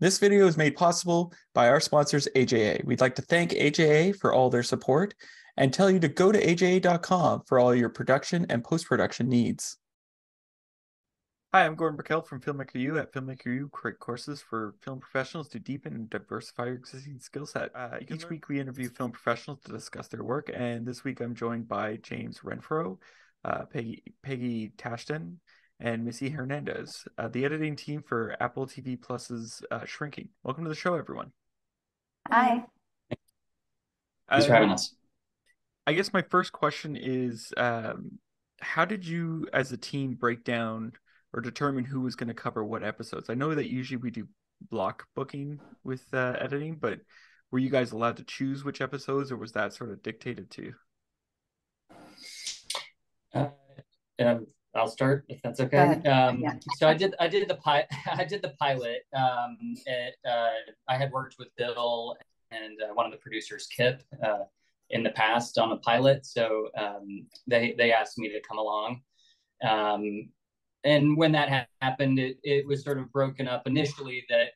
This video is made possible by our sponsors, AJA. We'd like to thank AJA for all their support and tell you to go to aja.com for all your production and post-production needs. Hi, I'm Gordon Burkell from Filmmaker U. At Filmmaker U, create courses for film professionals to deepen and diversify your existing skill set. Each week we interview film professionals to discuss their work, and this week I'm joined by James Renfroe, Peggy Tachdjian, and Missy Hernandez, the editing team for Apple TV Plus's Shrinking. Welcome to the show, everyone. Hi. Thanks for having us. I guess my first question is, how did you as a team break down or determine who was going to cover what episodes? I know that usually we do block booking with editing, but were you guys allowed to choose which episodes, or was that sort of dictated to you? I'll start if that's okay. Yeah. So I did the pilot. I had worked with Bill and one of the producers, Kip, in the past on a pilot. So they asked me to come along. And when that happened, it was sort of broken up initially that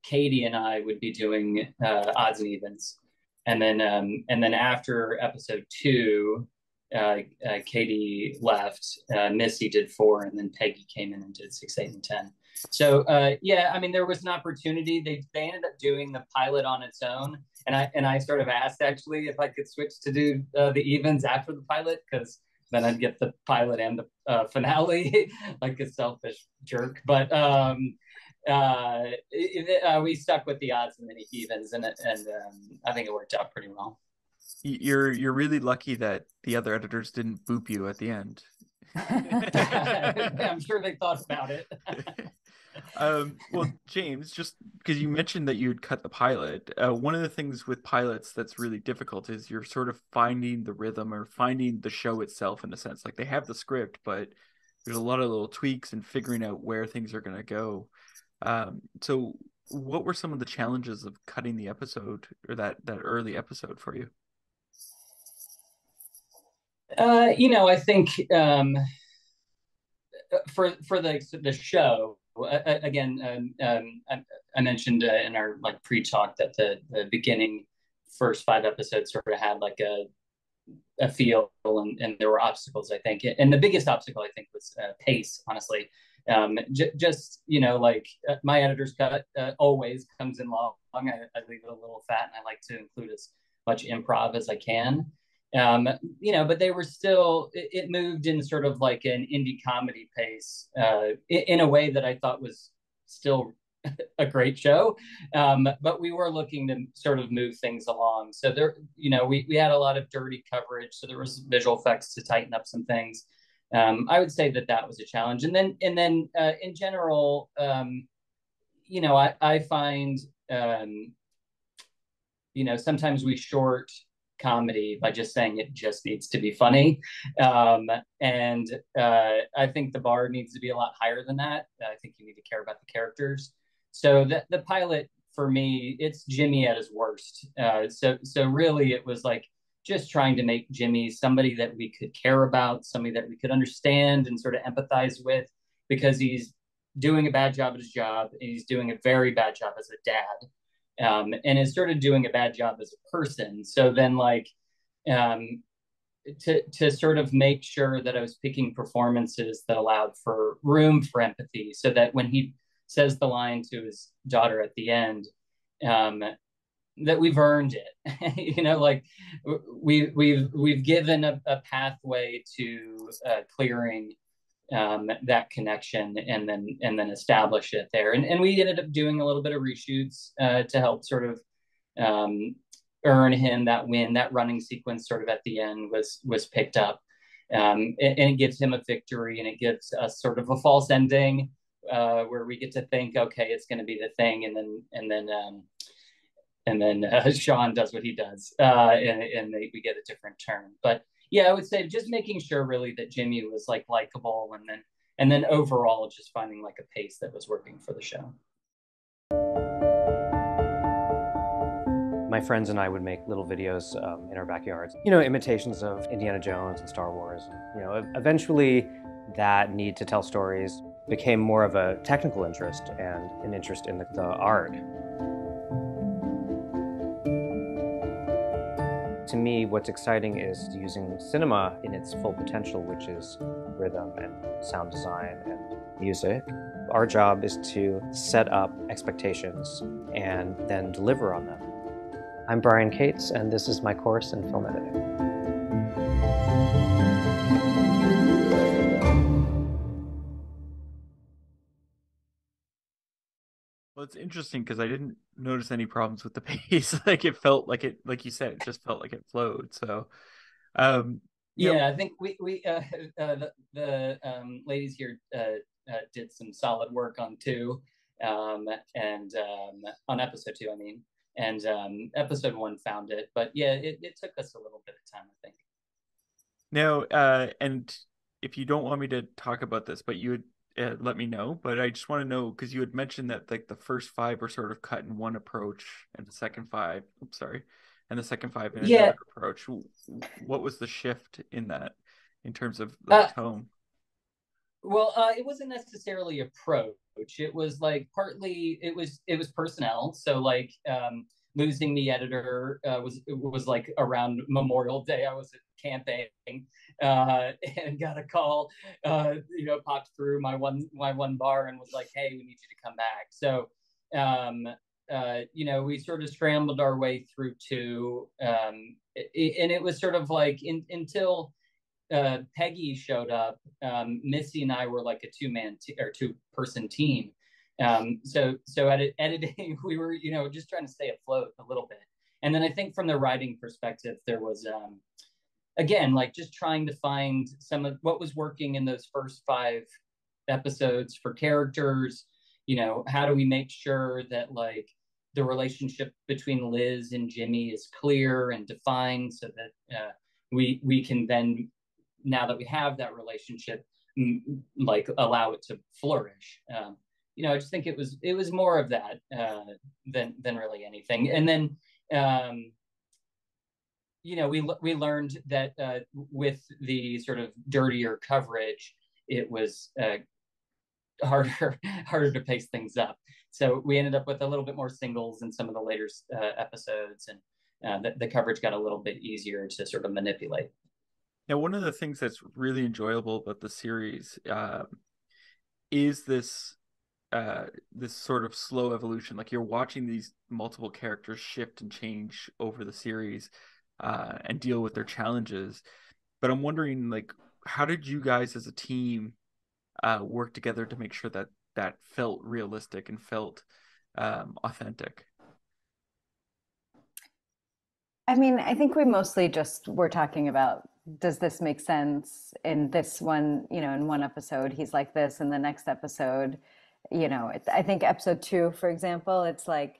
Katie and I would be doing odds and evens, and then after episode 2, Katie left. Missy did 4, and then Peggy came in and did 6, 8, and 10. So yeah, I mean, there was an opportunity. They ended up doing the pilot on its own, and I sort of asked actually if I could switch to do the evens after the pilot, because then I'd get the pilot and the finale, like a selfish jerk. But we stuck with the odds and the evens, and I think it worked out pretty well. You're really lucky that the other editors didn't boop you at the end. I'm sure they thought about it. Well, James, just because you mentioned that you'd cut the pilot, one of the things with pilots that's really difficult is you're sort of finding the rhythm or finding the show itself, in a sense. Like, they have the script, but there's a lot of little tweaks and figuring out where things are going to go. So what were some of the challenges of cutting the episode, or that early episode, for you? I think for the show, again, I mentioned in our pre-talk that the beginning first 5 episodes sort of had like a feel, and there were obstacles, I think, and the biggest obstacle I think was pace, honestly. Just my editor's cut always comes in long. I leave it a little fat, and I like to include as much improv as I can. But they were still, it moved in sort of like an indie comedy pace, in a way that I thought was still a great show. But we were looking to sort of move things along. So there, we had a lot of dirty coverage. So there was visual effects to tighten up some things. I would say that was a challenge. And then in general, I find, sometimes we short comedy by just saying it just needs to be funny, and I think the bar needs to be a lot higher than that. I think you need to care about the characters. So the pilot, for me, it's Jimmy at his worst. So really it was like just trying to make Jimmy somebody that we could care about, somebody that we could understand and sort of empathize with, because he's doing a bad job at his job, and he's doing a very bad job as a dad. And is sort of doing a bad job as a person. So then, to sort of make sure that I was picking performances that allowed for room for empathy, so that when he says the line to his daughter at the end, that we've earned it. We've given a pathway to clearing that connection, and then establish it there. And we ended up doing a little bit of reshoots to help sort of earn him that win. That running sequence sort of at the end was picked up, and it gives him a victory, and it gives us sort of a false ending, where we get to think, okay, it's going to be the thing, and then Sean does what he does, and we get a different turn. But yeah, I would say just making sure really that Jimmy was likable, and then overall just finding a pace that was working for the show. My friends and I would make little videos in our backyards, imitations of Indiana Jones and Star Wars. And, eventually that need to tell stories became more of a technical interest and an interest in the art. To me, what's exciting is using cinema in its full potential, which is rhythm and sound design and music. Our job is to set up expectations and then deliver on them. I'm Brian Cates, and this is my course in film editing. Well, it's interesting because I didn't notice any problems with the pace. Like it felt like it, like you said, it just felt like it flowed. So, yeah, I think the ladies here did some solid work on two, and on episode two, I mean, and episode one found it, but yeah, it took us a little bit of time, I think. Now, and if you don't want me to talk about this, but you would let me know. But I just want to know because you had mentioned that like the first five were sort of cut in one approach, and the second five, oops, sorry, and the second five in another approach. What was the shift in that, in terms of like tone? Well, it wasn't necessarily approach. It was like partly it was personnel. So like losing the editor was like around Memorial Day. I was at camping and got a call. Popped through my one bar and was like, "Hey, we need you to come back." So we sort of scrambled our way through two, and it was sort of like until Peggy showed up. Missy and I were like a two-person team. So editing, we were just trying to stay afloat a little bit. And then I think from the writing perspective, there was again like just trying to find some of what was working in those first five episodes for characters. How do we make sure that like the relationship between Liz and Jimmy is clear and defined, so that we can then, now that we have that relationship, like allow it to flourish. I just think it was more of that than really anything. And then we learned that with the sort of dirtier coverage, it was harder to pace things up. So we ended up with a little bit more singles in some of the later episodes, and the coverage got a little bit easier to sort of manipulate. Now, one of the things that's really enjoyable about the series is this sort of slow evolution. Like you're watching these multiple characters shift and change over the series and deal with their challenges. But I'm wondering, like, how did you guys as a team work together to make sure that that felt realistic and felt authentic? I mean, I think we mostly just were talking about, does this make sense in this one, in one episode, he's like this, in the next episode, I think episode 2, for example, it's like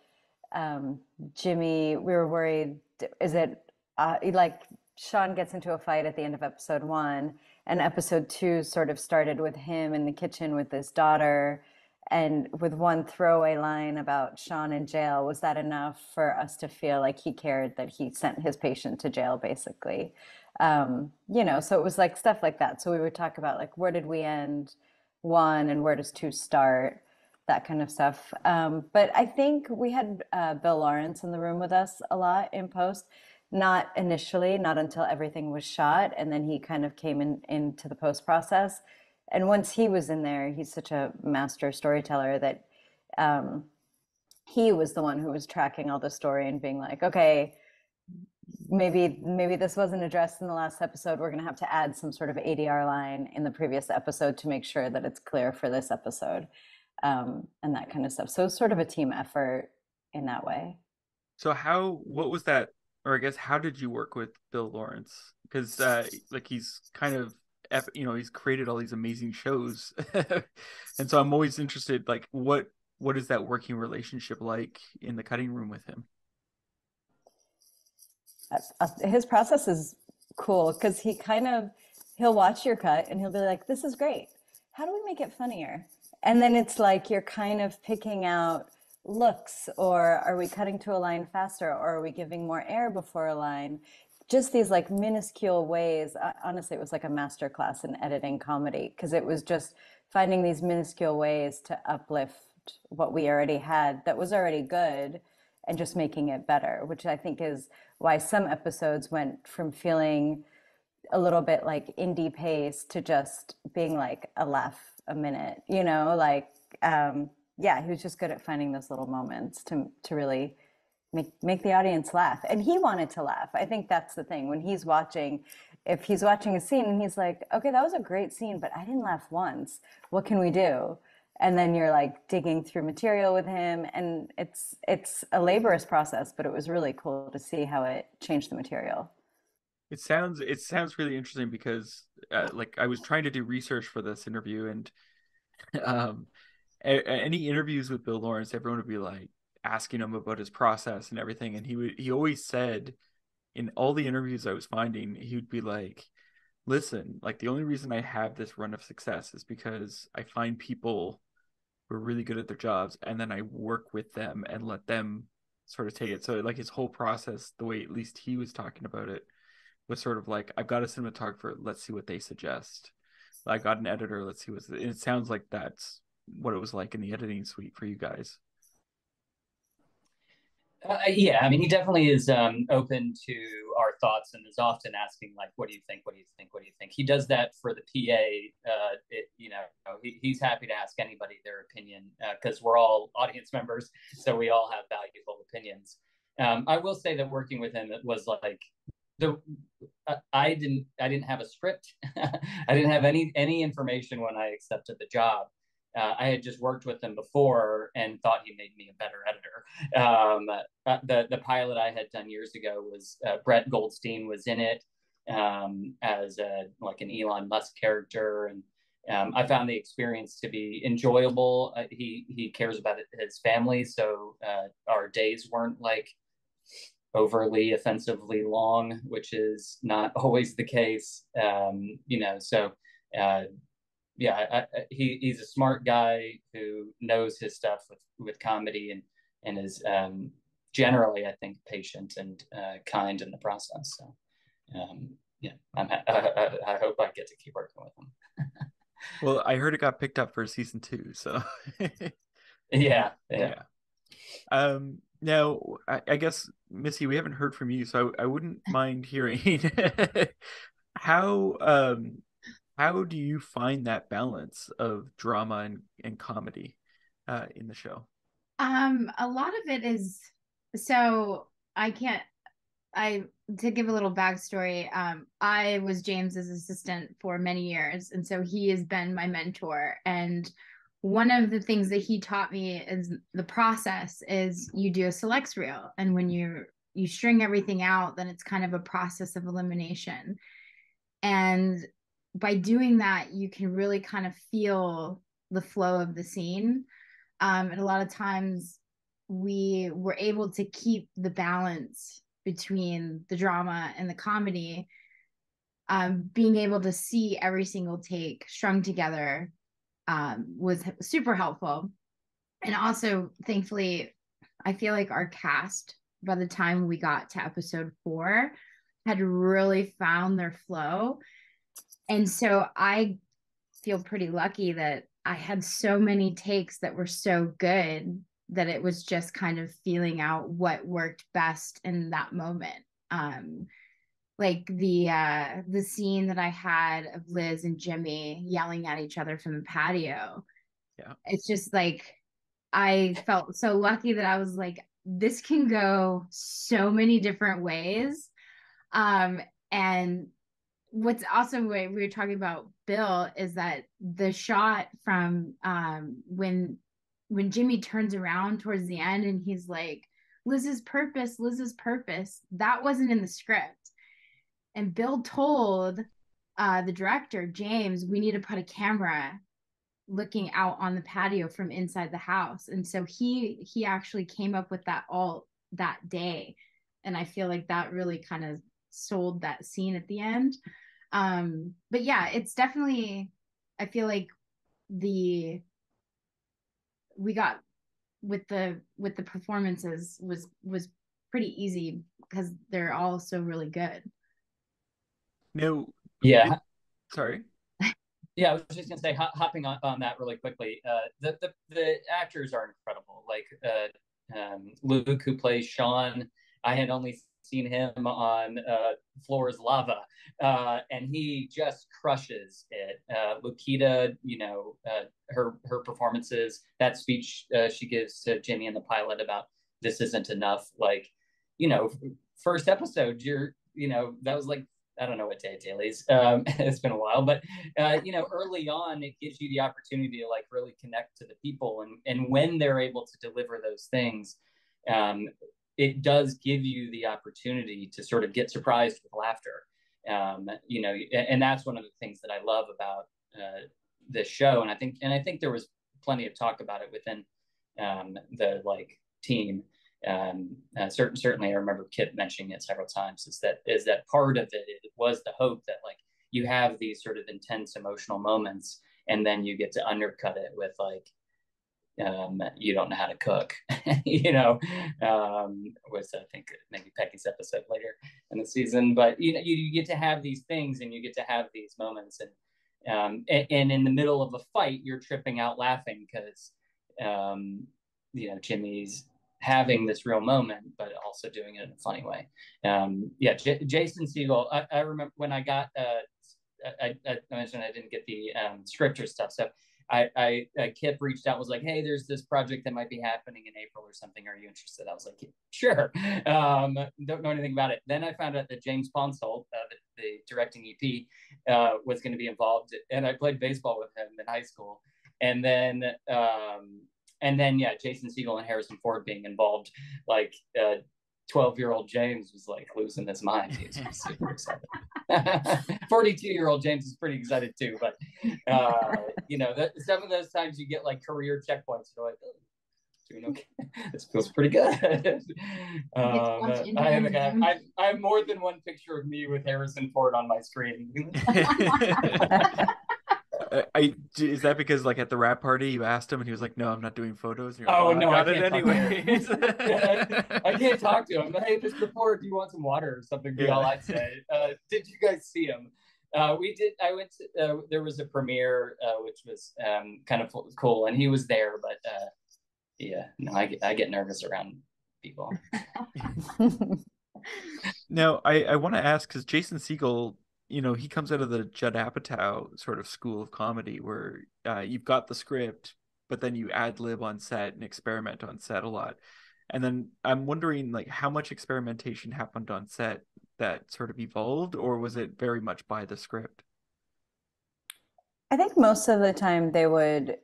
Jimmy, we were worried, is it like Sean gets into a fight at the end of episode 1, and episode 2 sort of started with him in the kitchen with his daughter, and with one throwaway line about Sean in jail. Was that enough for us to feel like he cared that he sent his patient to jail, basically? So it was like stuff like that. So we would talk about like, where did we end 1 and where does 2 start? That kind of stuff. But I think we had Bill Lawrence in the room with us a lot in post. Not initially, not until everything was shot, and then he kind of came into the post process. And once he was in there, he's such a master storyteller that he was the one who was tracking all the story and being like, okay, maybe this wasn't addressed in the last episode. We're going to have to add some sort of ADR line in the previous episode to make sure that it's clear for this episode, and that kind of stuff. So it's sort of a team effort in that way. So what was that, or I guess, how did you work with Bill Lawrence? Because like he's kind of, he's created all these amazing shows. And so I'm always interested, like what is that working relationship like in the cutting room with him? His process is cool because he'll watch your cut and he'll be like, this is great. How do we make it funnier? And then it's like you're kind of picking out looks, or are we cutting to a line faster, or are we giving more air before a line? just these like minuscule ways. Honestly, it was like a master class in editing comedy because it was just finding these minuscule ways to uplift what we already had that was already good and just making it better, which I think is why some episodes went from feeling a little bit like indie pace to just being like a laugh a minute, you know, like yeah, he was just good at finding those little moments to really make the audience laugh. And he wanted to laugh. I think that's the thing. When he's watching, if he's watching a scene and he's like, okay, that was a great scene, but I didn't laugh once. What can we do? And then you're like digging through material with him, and it's a laborious process, but it was really cool to see how it changed the material. It sounds really interesting because like I was trying to do research for this interview, and um any interviews with Bill Lawrence, everyone would be like asking him about his process and everything, and he always said in all the interviews I was finding, he would be like, listen, like the only reason I have this run of success is because I find people who are really good at their jobs, and then I work with them and let them sort of take it. So like his whole process, the way at least he was talking about it, was sort of like, I've got a cinematographer, let's see what they suggest. I got an editor, let's see what's. It sounds like that's what it was like in the editing suite for you guys. Yeah, I mean, he definitely is open to our thoughts and is often asking, like, "What do you think? What do you think? What do you think?" He does that for the PA. He's happy to ask anybody their opinion because we're all audience members, so we all have valuable opinions. I will say that working with him, it was like the I didn't have a script. I didn't have any information when I accepted the job. I had just worked with him before and thought he made me a better editor. The pilot I had done years ago was Brett Goldstein was in it as like an Elon Musk character, and I found the experience to be enjoyable. He cares about his family, so our days weren't like overly offensively long, which is not always the case. So uh, he's a smart guy who knows his stuff with comedy and is generally, I think, patient and kind in the process. So yeah, I hope I get to keep working with him. Well, I heard it got picked up for season 2, so Yeah. yeah. Now I guess Missy, we haven't heard from you, so I wouldn't mind hearing how how do you find that balance of drama and comedy in the show? A lot of it is so I can't I to give a little backstory, I was James's assistant for many years, and so he has been my mentor. And one of the things that he taught me is the process is you do a selects reel, and when you string everything out, then it's kind of a process of elimination. And by doing that, you can really kind of feel the flow of the scene. And a lot of times we were able to keep the balance between the drama and the comedy, being able to see every single take strung together was super helpful. And also, thankfully, I feel like our cast, by the time we got to episode 4, had really found their flow. And so I feel pretty lucky that I had so many takes that were so good that it was just kind of feeling out what worked best in that moment. Like the scene that I had of Liz and Jimmy yelling at each other from the patio. Yeah. It's just like I felt so lucky that I was like, this can go so many different ways. And what's awesome, we were talking about Bill, is that the shot from when Jimmy turns around towards the end and he's like, Liz's purpose, that wasn't in the script. And Bill told the director, James, we need to put a camera looking out on the patio from inside the house. And so he actually came up with that all that day. And I feel like that really kind of sold that scene at the end. But yeah, it's definitely, I feel like we got with the performances was pretty easy because they're all so really good. No, Yeah. sorry. Yeah, I was just gonna say, hopping on that really quickly. The actors are incredible. Like Luke, who plays Sean, I had only seen him on Floor is Lava, and he just crushes it. Lukita, her performances, that speech she gives to Jimmy in the pilot about this isn't enough. Like, first episode, that was like, I don't know what day it is. It's been a while, but early on, it gives you the opportunity to like really connect to the people, and when they're able to deliver those things, it does give you the opportunity to sort of get surprised with laughter. And that's one of the things that I love about this show, and I think there was plenty of talk about it within the like team. Certainly, I remember Kip mentioning it several times. Is that part of it? It was the hope that like you have these sort of intense emotional moments, and then you get to undercut it with like, you don't know how to cook, was I think maybe Peggy's episode later in the season. But you get to have these things, and you get to have these moments, and in the middle of a fight, you're tripping out laughing because Jimmy's having this real moment, but also doing it in a funny way. Jason Segel, I remember when I got, I mentioned I didn't get the script or stuff, so Kip reached out, was like, hey, there's this project that might be happening in April or something. Are you interested? I was like, sure. Don't know anything about it. Then I found out that James Ponsoldt, the directing EP, was going to be involved, and I played baseball with him in high school. And then Jason Segel and Harrison Ford being involved, like 12-year-old James was like losing his mind. He was super excited. 42-year-old James is pretty excited too, but some of those times you get like career checkpoints. You're like, oh, doing okay. This feels pretty good. I have more than one picture of me with Harrison Ford on my screen. Is that because like at the rap party you asked him and he was like, no, I'm not doing photos? Like, oh, no, I got it anyway. I can't talk to him. Hey, Mr. Ford, do you want some water or something? Be all I'd say. Did you guys see him? We did. I went to, there was a premiere, which was kind of cool, and he was there, but I get nervous around people. Now, I want to ask, because Jason Segel, he comes out of the Judd Apatow sort of school of comedy where you've got the script, but then you ad lib on set and experiment on set a lot. And then I'm wondering, like, how much experimentation happened on set that sort of evolved, or was it very much by the script? I think most of the time they would,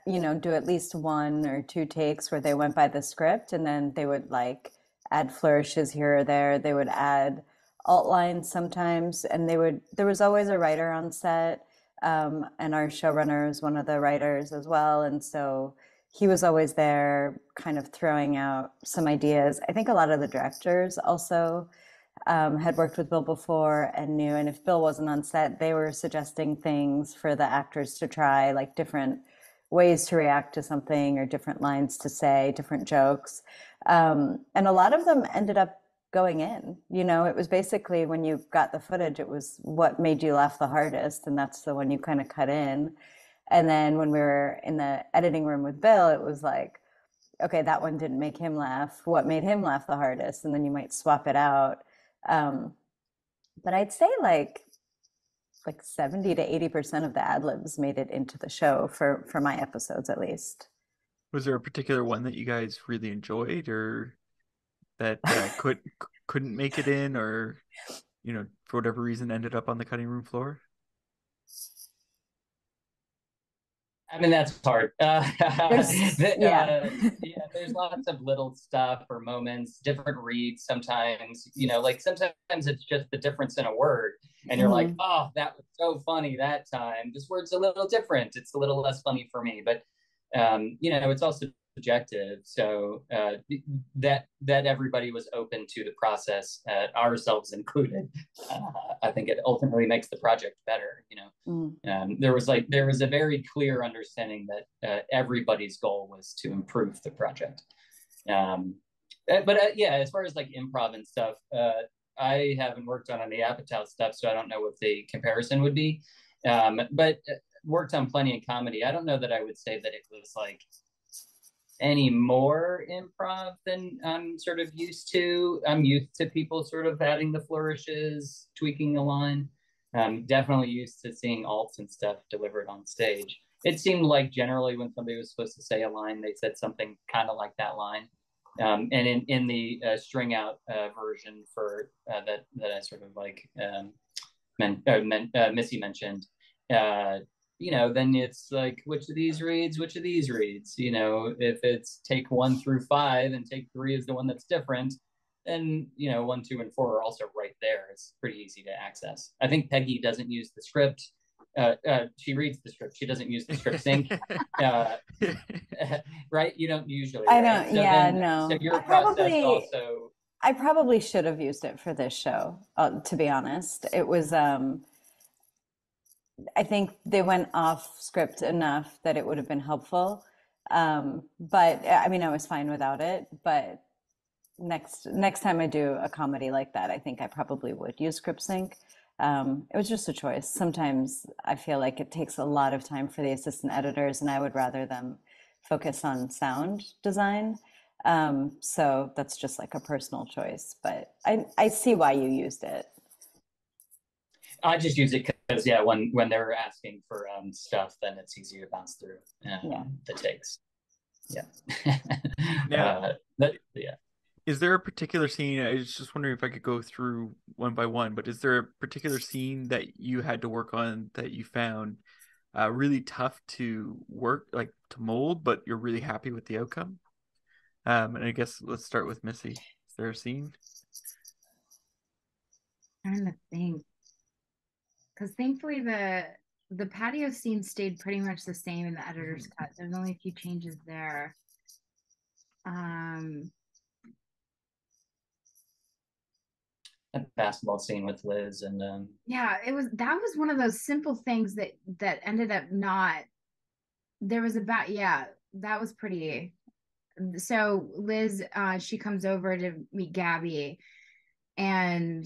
do at least 1 or 2 takes where they went by the script, and then they would like add flourishes here or there. They would add alt lines sometimes, and there was always a writer on set, and our showrunner is one of the writers as well, and so he was always there kind of throwing out some ideas. I think a lot of the directors also had worked with Bill before and knew, and if Bill wasn't on set, they were suggesting things for the actors to try, like different ways to react to something or different lines to say, different jokes, and a lot of them ended up going in. It was basically, when you got the footage, it was what made you laugh the hardest, and that's the one you kind of cut in. And then when we were in the editing room with Bill, it was like, okay, that one didn't make him laugh. What made him laugh the hardest? And then you might swap it out. But I'd say like 70 to 80% of the ad libs made it into the show for my episodes, at least. Was there a particular one that you guys really enjoyed, or that couldn't make it in, or for whatever reason ended up on the cutting room floor? I mean, that's hard. There's Lots of little stuff or moments, different reads sometimes, like sometimes it's just the difference in a word, and you're like, oh, that was so funny that time. This word's a little different. It's a little less funny for me, but it's also subjective. So that everybody was open to the process, ourselves included. I think it ultimately makes the project better. There was a very clear understanding that everybody's goal was to improve the project. Yeah, as far as like improv and stuff, I haven't worked on any Apatow stuff, so I don't know what the comparison would be. But worked on plenty of comedy. I don't know that I would say that it was like any more improv than I'm sort of used to. I'm used to people sort of adding the flourishes, tweaking a line. Definitely used to seeing alts and stuff delivered on stage. It seemed like generally when somebody was supposed to say a line, they said something kind of like that line. And in the string out version for that I sort of like Missy mentioned, then it's like, which of these reads, which of these reads? If it's take 1 through 5 and take 3 is the one that's different, then 1, 2, and 4 are also right there. It's pretty easy to access. I think Peggy doesn't use the script. She reads the script. She doesn't use the script sync. Right? You don't usually. I right? don't. So yeah, no. So your process also. I probably should have used it for this show. To be honest, it was. I think they went off script enough that it would have been helpful. But I mean, I was fine without it. But next time I do a comedy like that, I think I probably would use script sync. It was just a choice. Sometimes I feel like it takes a lot of time for the assistant editors, and I would rather them focus on sound design. So that's just like a personal choice. But I see why you used it. I just use it because when they're asking for stuff, then it's easy to bounce through the takes. Yeah. Yeah. Is there a particular scene? I was just wondering if I could go through one by one, but is there a particular scene that you had to work on that you found really tough to work, like to mold, but you're really happy with the outcome? And I guess let's start with Missy. Is there a scene? I'm trying to think. Because thankfully the patio scene stayed pretty much the same in the editor's cut. There's only a few changes there. A basketball scene with Liz and that was one of those simple things that ended up not. There was that was pretty. So Liz, she comes over to meet Gabby, and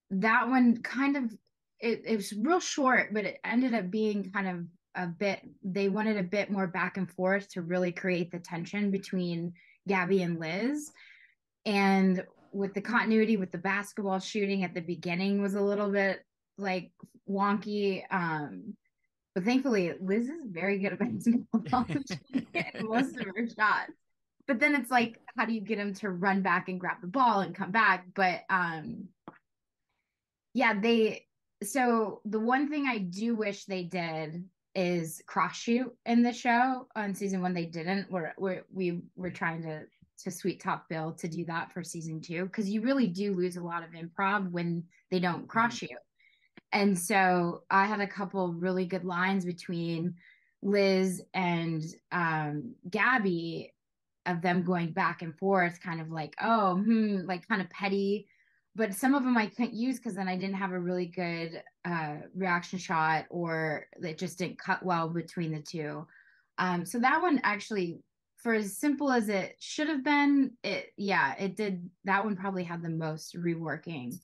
that one kind of it was real short, but it ended up being kind of a bit. They wanted a bit more back and forth to really create the tension between Gabby and Liz, and with the continuity with the basketball shooting at the beginning was a little bit like wonky. But thankfully, Liz is very good at basketball. Most of her shots. But then it's like, how do you get him to run back and grab the ball and come back? But so the one thing I do wish they did is cross shoot in the show. On season 1 they didn't. We were trying to sweet talk Bill to do that for season 2, because you really do lose a lot of improv when they don't cross shoot. And so I had a couple really good lines between Liz and Gabby of them going back and forth, kind of like, like kind of petty. But some of them I couldn't use because then I didn't have a really good reaction shot, or it just didn't cut well between the two. So that one actually, for as simple as it should have been, it did. That one probably had the most reworking.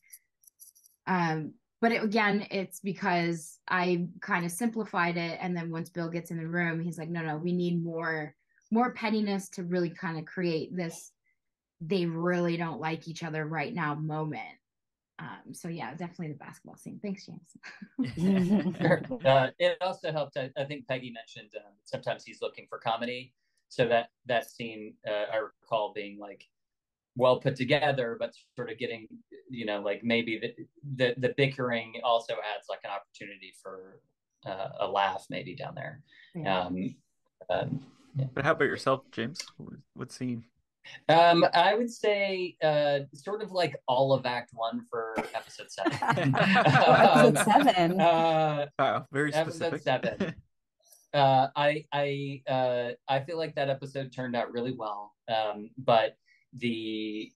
But it's because I kind of simplified it. And then once Bill gets in the room, he's like, no, we need more pettiness to really kind of create this, they really don't like each other right now moment. So definitely the basketball scene. Thanks, James. Sure. It also helped. I think Peggy mentioned sometimes he's looking for comedy. So that scene, I recall being like well put together, but sort of getting, like maybe the bickering also adds like an opportunity for a laugh maybe down there. Yeah. But how about yourself, James? What scene? I would say sort of like all of Act 1 for episode 7. Episode 7. Wow, very specific. Episode 7. I feel like that episode turned out really well. But the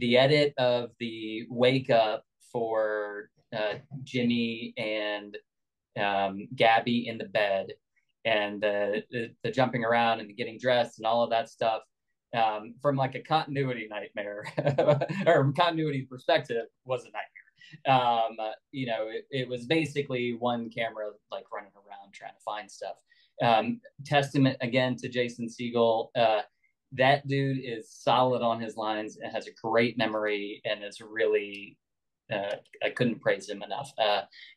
edit of the wake up for Jimmy and Gabby in the bed, and the jumping around and the getting dressed and all of that stuff, from like a continuity nightmare or continuity perspective was a nightmare. You know, it was basically one camera like running around trying to find stuff. Testament again to Jason Segel. That dude is solid on his lines and has a great memory and is really I couldn't praise him enough,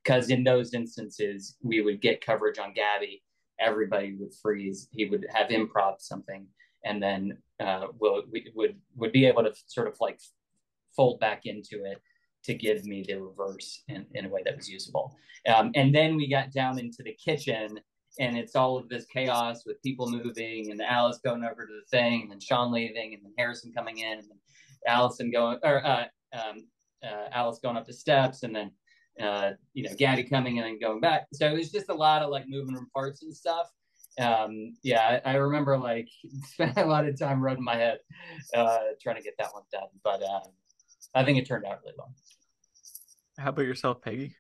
because in those instances we would get coverage on Gabby, everybody would freeze, he would have improv something, and then we would be able to sort of like fold back into it to give me the reverse in a way that was usable. And then we got down into the kitchen, and it's all of this chaos with people moving and Alice going over to the thing, and then Sean leaving, and then Harrison coming in, and then Allison going, or Alice going up the steps, and then you know, Gaddy coming in and going back. So it was just a lot of like moving parts and stuff. Yeah, I remember like spending a lot of time rubbing my head trying to get that one done, but I think it turned out really well. How about yourself, Peggy?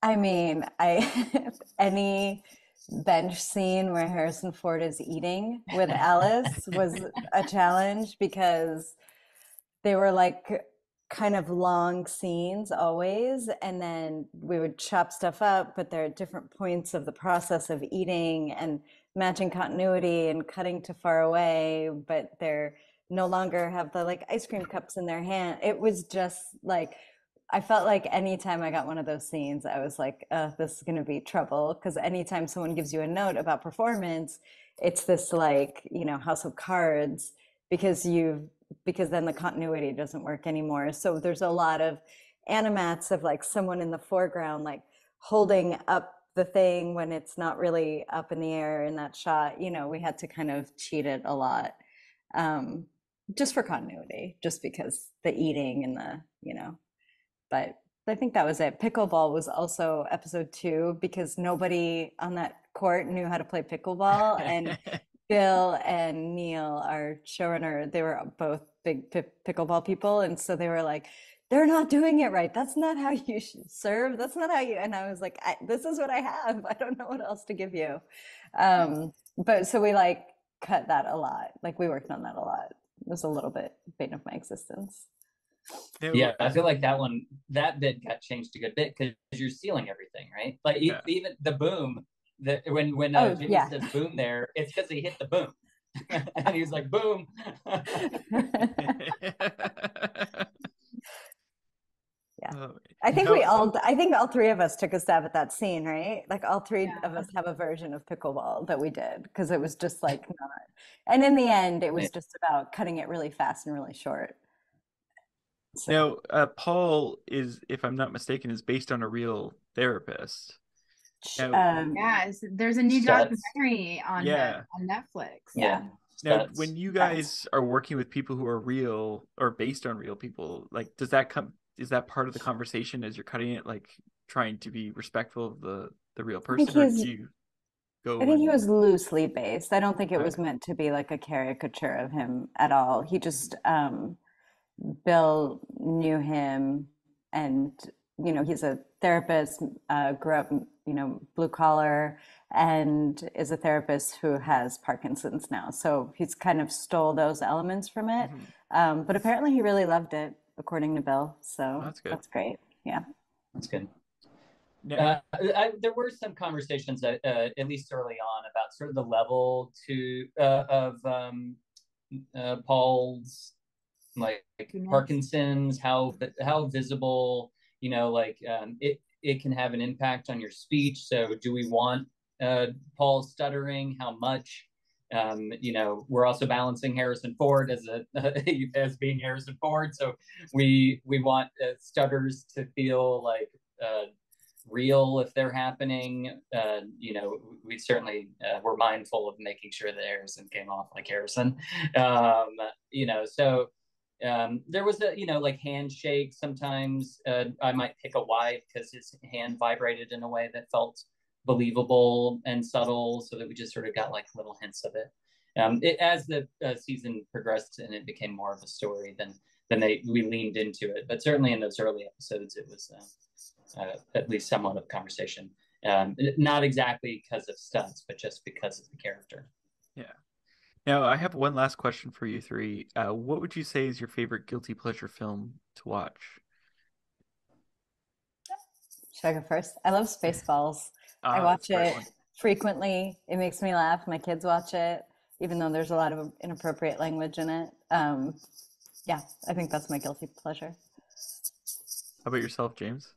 I mean, any bench scene where Harrison Ford is eating with Alice was a challenge, because they were like kind of long scenes always, and then we would chop stuff up, but there are different points of the process of eating and matching continuity and cutting to far away, but they're no longer have the like ice cream cups in their hand. It was just like, I felt like anytime I got one of those scenes, I was like, this is going to be trouble. Because anytime someone gives you a note about performance, it's this like, you know, house of cards, because then the continuity doesn't work anymore. So there's a lot of animats of like someone in the foreground, like holding up the thing when it's not really up in the air in that shot. You know, we had to kind of cheat it a lot, just for continuity, just because the eating and the, you know. But I think that was it. Pickleball was also episode 2, because nobody on that court knew how to play pickleball. And Bill and Neil, our showrunner, they were both big pickleball people. And so they were like, they're not doing it right. That's not how you should serve. That's not how you, and I was like, this is what I have. I don't know what else to give you. But so we like cut that a lot. Like we worked on that a lot. It was a little bit bane of my existence. Yeah, I feel like that bit got changed a good bit, because you're sealing everything, right? Like even the boom, when Jimmy says boom there, it's because he hit the boom. And he was like, boom. Yeah. I think all 3 of us took a stab at that scene, right? Like all 3 of us have a version of pickleball that we did, because it was just like not. And in the end, it was just about cutting it really fast and really short. So. Now, Paul is, if I'm not mistaken, is based on a real therapist. There's a new documentary on Netflix. Yeah. Now, when you guys are working with people who are real or based on real people, like, is that part of the conversation as you're cutting it, like trying to be respectful of the real person? I think he was loosely based. I don't think it was meant to be like a caricature of him at all. He just, Bill knew him, and you know, he's a therapist, grew up, you know, blue collar, and is a therapist who has Parkinson's now. So he's kind of stole those elements from it. Mm-hmm. But apparently he really loved it, according to Bill. So that's great. Yeah. That's good. There were some conversations at least early on about sort of the level of Paul's like Parkinson's, how visible, you know, like it can have an impact on your speech. So do we want Paul stuttering? How much? You know, we're also balancing Harrison Ford as being Harrison Ford. So we want stutters to feel like real if they're happening. You know, we certainly were mindful of making sure that Harrison came off like Harrison. You know, so there was a, you know, like handshake. Sometimes I might pick a wide because his hand vibrated in a way that felt believable and subtle, so that we just sort of got like little hints of it. As the season progressed and it became more of a story, then we leaned into it. But certainly in those early episodes, it was at least somewhat of conversation. Not exactly because of stunts, but just because of the character. Yeah. Now, I have one last question for you three. What would you say is your favorite guilty pleasure film to watch? Should I go first? I love Spaceballs. I That's watch a great it one. frequently. It makes me laugh. My kids watch it, even though there's a lot of inappropriate language in it. Yeah, I think that's my guilty pleasure. How about yourself, James?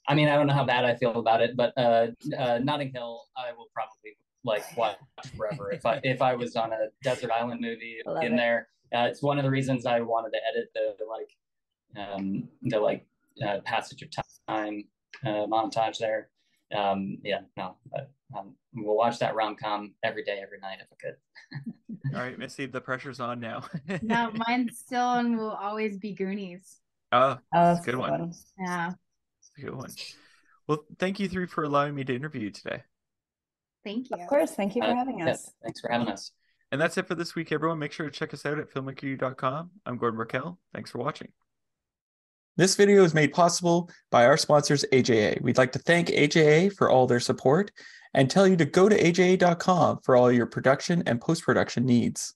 I mean, I don't know how bad I feel about it, but Notting Hill, I will probably like watch forever. If I was on a desert island movie Love in it. there, it's one of the reasons I wanted to edit the passage of time montage there. Yeah, no, we'll watch that rom-com every day, every night if I could. All right, Missy, the pressure's on now. No, mine still and will always be Goonies. Oh, that's a good one. one. Yeah. That's a good one. Well, thank you three for allowing me to interview you today. Thank you. Of course. Thank you for having us. Yeah, thanks for having us. And that's it for this week, everyone. Make sure to check us out at filmmaker.com. I'm Gordon Raquel. Thanks for watching. This video is made possible by our sponsors, AJA. We'd like to thank AJA for all their support and tell you to go to aja.com for all your production and post-production needs.